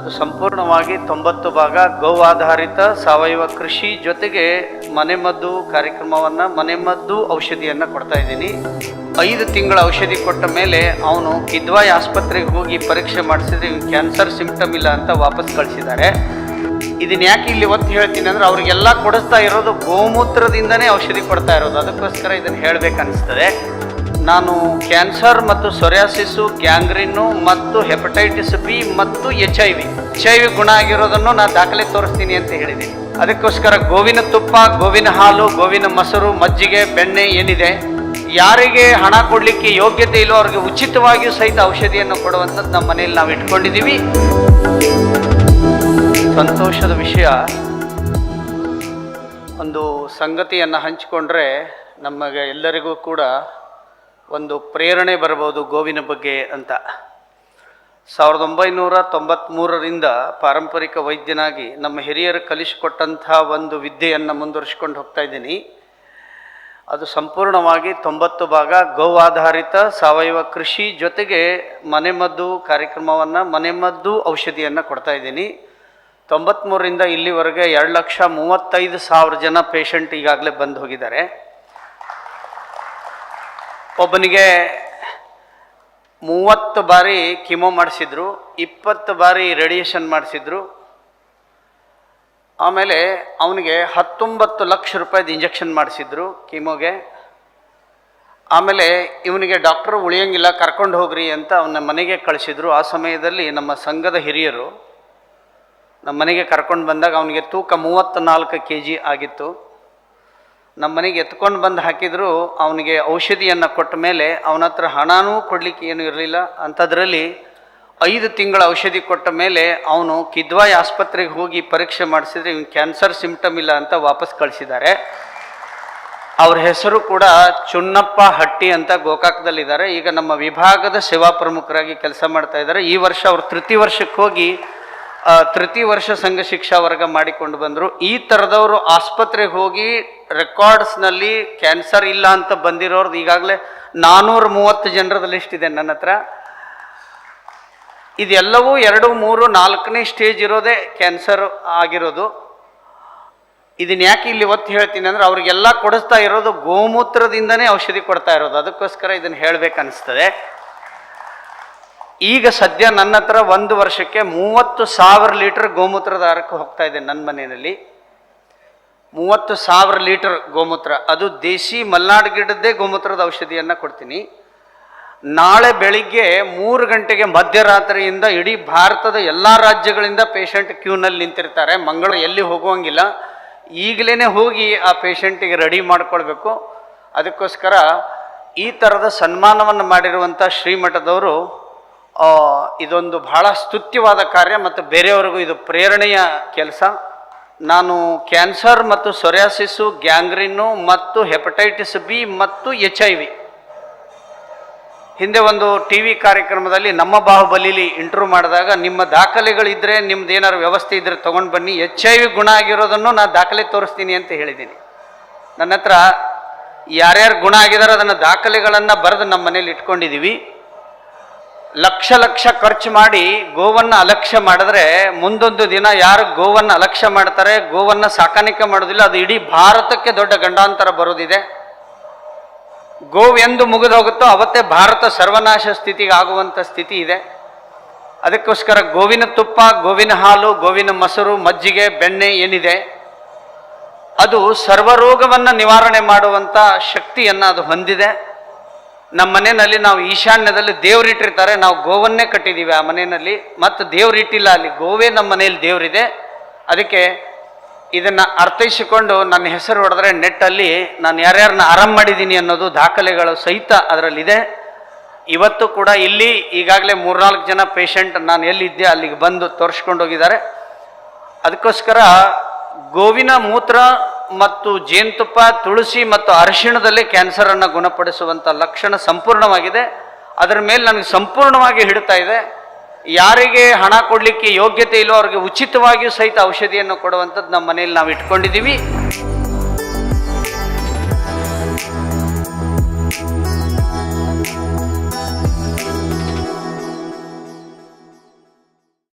ಅದು ಸಂಪೂರ್ಣವಾಗಿ 90 ಭಾಗ ಗೋ ಆಧಾರಿತ ಸಾವಯವ ಕೃಷಿ ಜೊತೆಗೆ ಮನೆಮದ್ದು ಕಾರ್ಯಕ್ರಮವನ್ನು ಮನೆಮದ್ದು ಔಷಧಿಯನ್ನು ಕೊಡ್ತಾ ಇದ್ದೀನಿ. 5 ತಿಂಗಳ ಔಷಧಿ ಕೊಟ್ಟ ಮೇಲೆ ಅವನು ಕಿದ್ವಾಯಿ ಆಸ್ಪತ್ರೆಗೆ ಹೋಗಿ ಪರೀಕ್ಷೆ ಮಾಡಿಸಿದ್ರೆ ಕ್ಯಾನ್ಸರ್ ಸಿಂಪ್ಟಮ್ ಇಲ್ಲ ಅಂತ ವಾಪಸ್ ಕಳಿಸಿದ್ದಾರೆ. ಇದನ್ನ ಯಾಕೆ ಇಲ್ಲಿ ಒತ್ತು ಹೇಳ್ತೀನಿ ಅಂದರೆ ಅವ್ರಿಗೆಲ್ಲ ಕೊಡಿಸ್ತಾ ಇರೋದು ಗೋಮೂತ್ರದಿಂದನೇ ಔಷಧಿ ಕೊಡ್ತಾ ಇರೋದು. ಅದಕ್ಕೋಸ್ಕರ ಇದನ್ನು ಹೇಳಬೇಕನ್ನಿಸ್ತದೆ. ನಾನು ಕ್ಯಾನ್ಸರ್ ಮತ್ತು ಸೊರಿಯಾಸಿಸು, ಗ್ಯಾಂಗ್ರೀನು ಮತ್ತು ಹೆಪಟೈಟಿಸ್ ಬಿ ಮತ್ತು HIV ಗುಣ ಆಗಿರೋದನ್ನು ನಾನು ದಾಖಲೆ ತೋರಿಸ್ತೀನಿ ಅಂತ ಹೇಳಿದ್ದೀನಿ. ಅದಕ್ಕೋಸ್ಕರ ಗೋವಿನ ತುಪ್ಪ, ಗೋವಿನ ಹಾಲು, ಗೋವಿನ ಮೊಸರು, ಮಜ್ಜಿಗೆ, ಬೆಣ್ಣೆ ಏನಿದೆ, ಯಾರಿಗೆ ಹಣ ಕೊಡಲಿಕ್ಕೆ ಯೋಗ್ಯತೆ ಇಲ್ಲೋ ಅವ್ರಿಗೆ ಉಚಿತವಾಗಿಯೂ ಸಹಿತ ಔಷಧಿಯನ್ನು ಕೊಡುವಂಥದ್ದು ನಮ್ಮ ಮನೆಯಲ್ಲಿ ನಾವು ಇಟ್ಕೊಂಡಿದ್ದೀವಿ. ಸಂತೋಷದ ವಿಷಯ, ಒಂದು ಸಂಗತಿಯನ್ನು ಹಂಚಿಕೊಂಡ್ರೆ ನಮಗೆ ಎಲ್ಲರಿಗೂ ಕೂಡ ಒಂದು ಪ್ರೇರಣೆ ಬರ್ಬೋದು ಗೋವಿನ ಬಗ್ಗೆ ಅಂತ. 1993ರಿಂದ ಪಾರಂಪರಿಕ ವೈದ್ಯನಾಗಿ ನಮ್ಮ ಹಿರಿಯರು ಕಲಿಸಿಕೊಟ್ಟಂಥ ಒಂದು ವಿದ್ಯೆಯನ್ನು ಮುಂದುವರಿಸ್ಕೊಂಡು ಹೋಗ್ತಾ ಇದ್ದೀನಿ. ಅದು ಸಂಪೂರ್ಣವಾಗಿ 90 ಭಾಗ ಗೋ ಆಧಾರಿತ ಸಾವಯವ ಕೃಷಿ ಜೊತೆಗೆ ಮನೆಮದ್ದು ಕಾರ್ಯಕ್ರಮವನ್ನು ಮನೆಮದ್ದು ಔಷಧಿಯನ್ನು ಕೊಡ್ತಾ ಇದ್ದೀನಿ. 93ರಿಂದ ಇಲ್ಲಿವರೆಗೆ 2,35,000 ಜನ ಪೇಷಂಟ್ ಈಗಾಗಲೇ ಬಂದು ಹೋಗಿದ್ದಾರೆ. ಒಬ್ಬನಿಗೆ 30 ಬಾರಿ ಕಿಮೋ ಮಾಡಿಸಿದ್ರು, 20 ಬಾರಿ ರೇಡಿಯೇಷನ್ ಮಾಡಿಸಿದ್ರು. ಆಮೇಲೆ ಅವನಿಗೆ 19 ಲಕ್ಷ ರೂಪಾಯಿದು ಇಂಜೆಕ್ಷನ್ ಮಾಡಿಸಿದ್ರು ಕಿಮೋಗೆ. ಆಮೇಲೆ ಇವನಿಗೆ ಡಾಕ್ಟ್ರು ಉಳಿಯೋಂಗಿಲ್ಲ, ಕರ್ಕೊಂಡು ಹೋಗ್ರಿ ಅಂತ ಅವನ ಮನೆಗೆ ಕಳಿಸಿದ್ರು. ಆ ಸಮಯದಲ್ಲಿ ನಮ್ಮ ಸಂಘದ ಹಿರಿಯರು ನಮ್ಮ ಮನೆಗೆ ಕರ್ಕೊಂಡು ಬಂದಾಗ ಅವನಿಗೆ ತೂಕ 34 kg ಆಗಿತ್ತು. ನಮ್ಮ ಮನೆಗೆ ಎತ್ಕೊಂಡು ಬಂದು ಹಾಕಿದ್ರು. ಅವನಿಗೆ ಔಷಧಿಯನ್ನು ಕೊಟ್ಟ ಮೇಲೆ ಅವನ ಹತ್ರ ಹಣನೂ ಕೊಡಲಿಕ್ಕೆ ಏನೂ ಇರಲಿಲ್ಲ. ಅಂಥದ್ರಲ್ಲಿ 5 ತಿಂಗಳ ಔಷಧಿ ಕೊಟ್ಟ ಮೇಲೆ ಅವನು ಕಿದ್ವಾಯಿ ಆಸ್ಪತ್ರೆಗೆ ಹೋಗಿ ಪರೀಕ್ಷೆ ಮಾಡಿಸಿದ್ರೆ ಕ್ಯಾನ್ಸರ್ ಸಿಂಪ್ಟಮ್ ಇಲ್ಲ ಅಂತ ವಾಪಸ್ ಕಳಿಸಿದ್ದಾರೆ. ಅವ್ರ ಹೆಸರು ಕೂಡ ಚುನ್ನಪ್ಪ ಹಟ್ಟಿ ಅಂತ ಗೋಕಾಕದಲ್ಲಿದ್ದಾರೆ. ಈಗ ನಮ್ಮ ವಿಭಾಗದ ಸೇವಾ ಪ್ರಮುಖರಾಗಿ ಕೆಲಸ ಮಾಡ್ತಾ ಇದ್ದಾರೆ. ಈ ವರ್ಷ ಅವರು ತೃತೀಯ ವರ್ಷಕ್ಕೆ ಹೋಗಿ ತೃತೀಯ ವರ್ಷ ಸಂಘ ಶಿಕ್ಷಾ ವರ್ಗ ಮಾಡಿಕೊಂಡು ಬಂದರು. ಈ ಥರದವರು ಆಸ್ಪತ್ರೆಗೆ ಹೋಗಿ ರೆಕಾರ್ಡ್ಸ್ನಲ್ಲಿ ಕ್ಯಾನ್ಸರ್ ಇಲ್ಲ ಅಂತ ಬಂದಿರೋರ್ದು ಈಗಾಗಲೇ 430 ಜನರದ ಲಿಸ್ಟ್ ಇದೆ ನನ್ನ ಹತ್ರ. ಇದೆಲ್ಲವೂ 2, 3, 4ನೇ ಸ್ಟೇಜ್ ಇರೋದೇ ಕ್ಯಾನ್ಸರ್ ಆಗಿರೋದು. ಇದನ್ನ ಯಾಕೆ ಇಲ್ಲಿ ಒತ್ತು ಹೇಳ್ತೀನಿ ಅಂದರೆ ಅವ್ರಿಗೆಲ್ಲ ಕೊಡಿಸ್ತಾ ಇರೋದು ಗೋಮೂತ್ರದಿಂದನೇ ಔಷಧಿ ಕೊಡ್ತಾ ಇರೋದು. ಅದಕ್ಕೋಸ್ಕರ ಇದನ್ನು ಹೇಳಬೇಕನ್ನಿಸ್ತದೆ. ಈಗ ಸದ್ಯ ನನ್ನ ಹತ್ರ 1 ವರ್ಷಕ್ಕೆ 30,000 ಲೀಟರ್ ಗೋಮೂತ್ರದ ಅರಕ್ಕೆ ಹೋಗ್ತಾ ಇದೆ ನನ್ನ ಮನೆಯಲ್ಲಿ. 30,000 ಲೀಟರ್ ಗೋಮೂತ್ರ, ಅದು ದೇಸಿ ಮಲ್ನಾಡು ಗಿಡದ್ದೇ ಗೋಮೂತ್ರದ ಔಷಧಿಯನ್ನು ಕೊಡ್ತೀನಿ. ನಾಳೆ ಬೆಳಿಗ್ಗೆ 3 ಗಂಟೆಗೆ ಮಧ್ಯರಾತ್ರಿಯಿಂದ ಇಡೀ ಭಾರತದ ಎಲ್ಲ ರಾಜ್ಯಗಳಿಂದ ಪೇಷಂಟ್ ಕ್ಯೂನಲ್ಲಿ ನಿಂತಿರ್ತಾರೆ. ಮಂಗಳೂರು ಎಲ್ಲಿ ಹೋಗುವಂಗಿಲ್ಲ, ಈಗಲೇ ಹೋಗಿ ಆ ಪೇಷಂಟಿಗೆ ರೆಡಿ ಮಾಡ್ಕೊಳ್ಬೇಕು. ಅದಕ್ಕೋಸ್ಕರ ಈ ಥರದ ಸನ್ಮಾನವನ್ನು ಮಾಡಿರುವಂಥ ಶ್ರೀಮಠದವರು ಇದೊಂದು ಬಹಳ ಸ್ತುತ್ಯವಾದ ಕಾರ್ಯ ಮತ್ತು ಬೇರೆಯವರಿಗೂ ಇದು ಪ್ರೇರಣೆಯ ಕೆಲಸ. ನಾನು ಕ್ಯಾನ್ಸರ್ ಮತ್ತು ಸೊರಿಯಾಸಿಸು, ಗ್ಯಾಂಗ್ರೀನು ಮತ್ತು ಹೆಪಟೈಟಿಸ್ ಬಿ ಮತ್ತು HIV ಹಿಂದೆ ಒಂದು TV ಕಾರ್ಯಕ್ರಮದಲ್ಲಿ ನಮ್ಮ ಬಾಹುಬಲಿಲಿ ಇಂಟರ್ವ್ಯೂ ಮಾಡಿದಾಗ ನಿಮ್ಮ ದಾಖಲೆಗಳಿದ್ದರೆ, ನಿಮ್ದು ಏನಾದ್ರು ವ್ಯವಸ್ಥೆ ಇದ್ದರೆ ತೊಗೊಂಡು ಬನ್ನಿ, HIV ಗುಣ ಆಗಿರೋದನ್ನು ನಾನು ದಾಖಲೆ ತೋರಿಸ್ತೀನಿ ಅಂತ ಹೇಳಿದ್ದೀನಿ. ನನ್ನ ಹತ್ರ ಯಾರ್ಯಾರು ಗುಣ ಆಗಿದ್ದಾರೆ ಅದನ್ನು ದಾಖಲೆಗಳನ್ನು ಬರೆದು ನಮ್ಮ ಮನೇಲಿ ಇಟ್ಕೊಂಡಿದ್ದೀವಿ. ಲಕ್ಷ ಖರ್ಚು ಮಾಡಿ ಗೋವನ್ನು ಅಲಕ್ಷ್ಯ ಮಾಡಿದ್ರೆ ಮುಂದೊಂದು ದಿನ ಯಾರು ಗೋವನ್ನು ಅಲಕ್ಷ್ಯ ಮಾಡ್ತಾರೆ, ಗೋವನ್ನು ಸಾಕಾಣಿಕೆ ಮಾಡೋದಿಲ್ಲ, ಅದು ಇಡೀ ಭಾರತಕ್ಕೆ ದೊಡ್ಡ ಗಂಡಾಂತರ ಬರೋದಿದೆ. ಗೋವು ಎಂದು ಮುಗಿದು ಹೋಗುತ್ತೋ ಅವತ್ತೇ ಭಾರತ ಸರ್ವನಾಶ ಸ್ಥಿತಿಗೆ ಆಗುವಂಥ ಸ್ಥಿತಿ ಇದೆ. ಅದಕ್ಕೋಸ್ಕರ ಗೋವಿನ ತುಪ್ಪ, ಗೋವಿನ ಹಾಲು, ಗೋವಿನ ಮೊಸರು, ಮಜ್ಜಿಗೆ, ಬೆಣ್ಣೆ ಏನಿದೆ, ಅದು ಸರ್ವರೋಗವನ್ನು ನಿವಾರಣೆ ಮಾಡುವಂಥ ಶಕ್ತಿಯನ್ನು ಅದು ಹೊಂದಿದೆ. ನಮ್ಮ ಮನೆಯಲ್ಲಿ ನಾವು ಈಶಾನ್ಯದಲ್ಲಿ ದೇವರಿಟ್ಟಿರ್ತಾರೆ, ನಾವು ಗೋವನ್ನೇ ಕಟ್ಟಿದ್ದೀವಿ ಆ ಮನೆಯಲ್ಲಿ. ಮತ್ತು ದೇವರಿಟ್ಟಿಲ್ಲ, ಅಲ್ಲಿ ಗೋವೇ ನಮ್ಮ ಮನೆಯಲ್ಲಿ ದೇವರಿದೆ. ಅದಕ್ಕೆ ಇದನ್ನು ಅರ್ಥೈಸಿಕೊಂಡು ನನ್ನ ಹೆಸರು ಹೊಡೆದ್ರೆ ನೆಟ್ಟಲ್ಲಿ ನಾನು ಯಾರ್ಯಾರನ್ನ ಆರಾಮ್ ಮಾಡಿದ್ದೀನಿ ಅನ್ನೋದು ದಾಖಲೆಗಳು ಸಹಿತ ಅದರಲ್ಲಿದೆ. ಇವತ್ತು ಕೂಡ ಇಲ್ಲಿ ಈಗಾಗಲೇ 3-4 ಜನ ಪೇಷಂಟ್ ನಾನು ಎಲ್ಲಿದ್ದೆ ಅಲ್ಲಿಗೆ ಬಂದು ತೋರಿಸ್ಕೊಂಡು ಹೋಗಿದ್ದಾರೆ. ಅದಕ್ಕೋಸ್ಕರ ಗೋವಿನ ಮೂತ್ರ ಮತ್ತು ಜೇನುತುಪ್ಪ, ತುಳಸಿ ಮತ್ತು ಅರಿಶಿಣದಲ್ಲಿ ಕ್ಯಾನ್ಸರನ್ನು ಗುಣಪಡಿಸುವಂಥ ಲಕ್ಷಣ ಸಂಪೂರ್ಣವಾಗಿದೆ. ಅದರ ಮೇಲೆ ನನಗೆ ಸಂಪೂರ್ಣವಾಗಿ ಹಿಡಿತಾ ಇದೆ. ಯಾರಿಗೆ ಹಣ ಕೊಡಲಿಕ್ಕೆ ಯೋಗ್ಯತೆ ಇಲ್ಲೋ ಅವ್ರಿಗೆ ಉಚಿತವಾಗಿಯೂ ಸಹಿತ ಔಷಧಿಯನ್ನು ಕೊಡುವಂಥದ್ದು ನಮ್ಮ ಮನೆಯಲ್ಲಿ ನಾವು ಇಟ್ಕೊಂಡಿದ್ದೀವಿ.